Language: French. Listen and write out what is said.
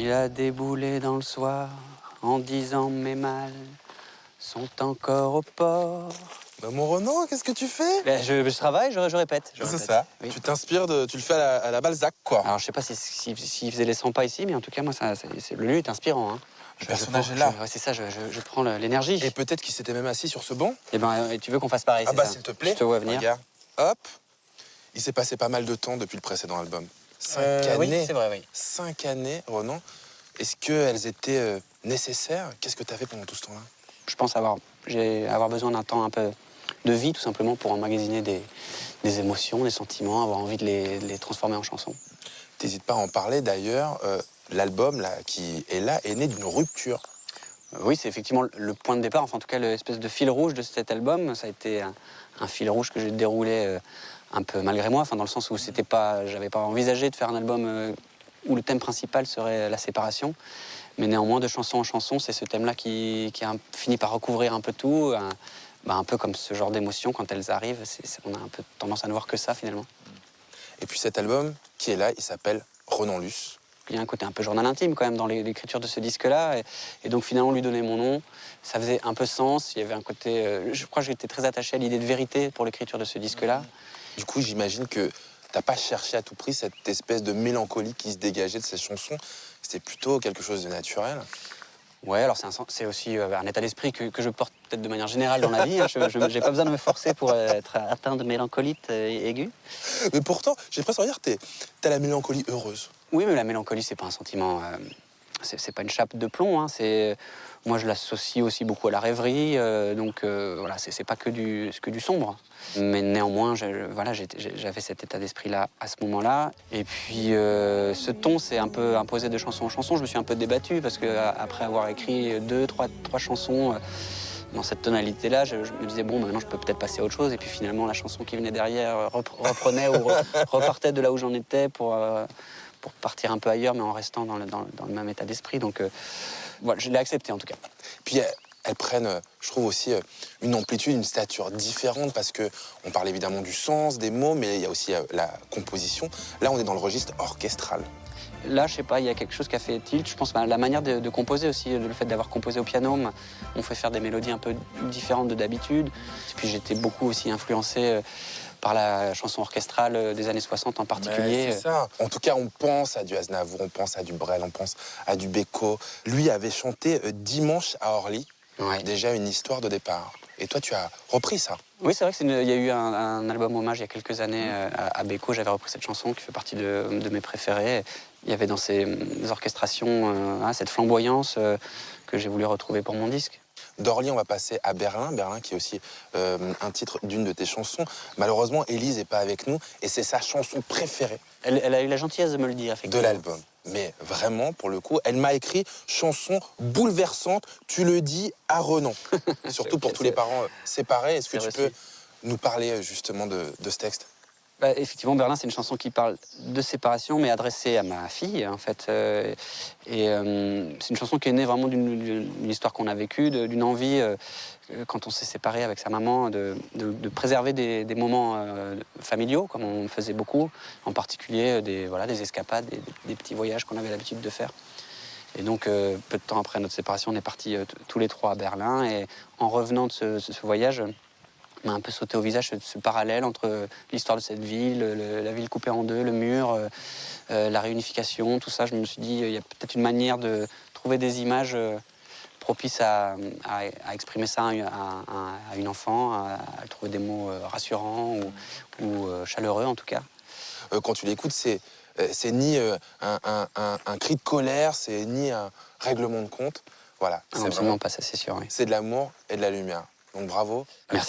Il a déboulé dans le soir en disant mes mâles sont encore au port. Bah mon Renan, qu'est-ce que tu fais? Ben, je travaille, je répète. C'est ça, Oui. tu t'inspires tu le fais à la Balzac, quoi. Alors je sais pas s'il faisait les 100 pas ici, mais en tout cas moi le lieu est inspirant. Hein. Le personnage est là. Ouais, c'est ça, je prends l'énergie. Et peut-être qu'il s'était même assis sur ce banc. Et ben tu veux qu'on fasse pareil? Ah bah ça s'il te plaît. Je te vois venir. Regarde, hop. Il s'est passé pas mal de temps depuis le précédent album. 5 Oui, années. c'est vrai, oui. 5 années, Renan. Est-ce qu'elles étaient nécessaires? Qu'est-ce que tu as fait pendant tout ce temps-là? Je pense avoir besoin d'un temps un peu de vie, tout simplement, pour emmagasiner des émotions, des sentiments, avoir envie de les transformer en chansons. T'hésites pas à en parler, d'ailleurs. L'album là, qui est là est né d'une rupture. Oui, c'est effectivement le point de départ, enfin en tout cas l'espèce de fil rouge de cet album. Ça a été un fil rouge que j'ai déroulé un peu malgré moi, enfin dans le sens où j'avais pas envisagé de faire un album où le thème principal serait la séparation. Mais néanmoins, de chanson en chanson, c'est ce thème-là qui a fini par recouvrir un peu tout, un peu comme ce genre d'émotions quand elles arrivent. On a un peu tendance à ne voir que ça finalement. Et puis cet album qui est là, il s'appelle Renan Luce. Il y a un côté un peu journal intime quand même dans l'écriture de ce disque-là. Et donc finalement, lui donner mon nom, ça faisait un peu sens. Il y avait un côté... je crois que j'étais très attaché à l'idée de vérité pour l'écriture de ce disque-là. Du coup, j'imagine que t'as pas cherché à tout prix cette espèce de mélancolie qui se dégageait de ces chansons. C'était plutôt quelque chose de naturel. Ouais, alors c'est aussi un état d'esprit que je porte peut-être de manière générale dans la vie. Hein. Je n'ai pas besoin de me forcer pour être atteint de mélancolite aiguë. Mais pourtant, j'ai presque envie de dire, t'as la mélancolie heureuse. Oui, mais la mélancolie, c'est pas un sentiment... c'est pas une chape de plomb. Hein. Moi, je l'associe aussi beaucoup à la rêverie. Voilà, c'est pas que du sombre. Mais néanmoins, j'avais cet état d'esprit-là à ce moment-là. Et puis, ce ton s'est un peu imposé de chanson en chanson. Je me suis un peu débattu parce qu'après avoir écrit trois chansons dans cette tonalité-là, je me disais, bon, maintenant, je peux peut-être passer à autre chose. Et puis finalement, la chanson qui venait derrière reprenait ou repartait de là où j'en étais pour partir un peu ailleurs, mais en restant dans le même état d'esprit. Donc, voilà, je l'ai accepté en tout cas. Puis elles prennent, je trouve aussi, une amplitude, une stature différente parce que on parle évidemment du sens, des mots, mais il y a aussi la composition. Là, on est dans le registre orchestral. Là, je sais pas, il y a quelque chose qui a fait tilt. Je pense la manière de composer aussi, le fait d'avoir composé au piano, on fait faire des mélodies un peu différentes de d'habitude. Et puis j'étais beaucoup aussi influencé par la chanson orchestrale des années 60 en particulier. C'est ça. En tout cas, on pense à du Aznavour, on pense à du Brel, on pense à du Beko. Lui avait chanté Dimanche à Orly, Ouais. déjà une histoire de départ. Et toi, tu as repris ça. Oui, c'est vrai qu'il y a eu un album hommage il y a quelques années à Beko. J'avais repris cette chanson qui fait partie de mes préférées. Il y avait dans ces orchestrations cette flamboyance que j'ai voulu retrouver pour mon disque. D'Orly, on va passer à Berlin. Berlin qui est aussi un titre d'une de tes chansons. Malheureusement, Élise n'est pas avec nous et c'est sa chanson préférée Elle a eu la gentillesse de me le dire, de effectivement. l'album. Mais vraiment, pour le coup, elle m'a écrit chanson bouleversante, tu le dis à Renan. Surtout pour tous les parents séparés. Est-ce que tu peux nous parler justement de ce texte? Bah, effectivement, Berlin, c'est une chanson qui parle de séparation, mais adressée à ma fille, en fait. C'est une chanson qui est née vraiment d'une histoire qu'on a vécue, d'une envie, quand on s'est séparé avec sa maman, de préserver des moments familiaux, comme on faisait beaucoup, en particulier des escapades, des petits voyages qu'on avait l'habitude de faire. Et donc, peu de temps après notre séparation, on est partis tous les trois à Berlin. Et en revenant de ce voyage, m'a un peu sauté au visage ce parallèle entre l'histoire de cette ville, la ville coupée en deux, le mur, la réunification, tout ça. Je me suis dit, il y a peut-être une manière de trouver des images propices à exprimer ça à une enfant, à trouver des mots rassurants ou chaleureux en tout cas. Quand tu l'écoutes, c'est ni un cri de colère, c'est ni un règlement de compte. Voilà, Ah, absolument pas, ça c'est sûr. Oui. c'est de l'amour et de la lumière. Donc bravo. Merci.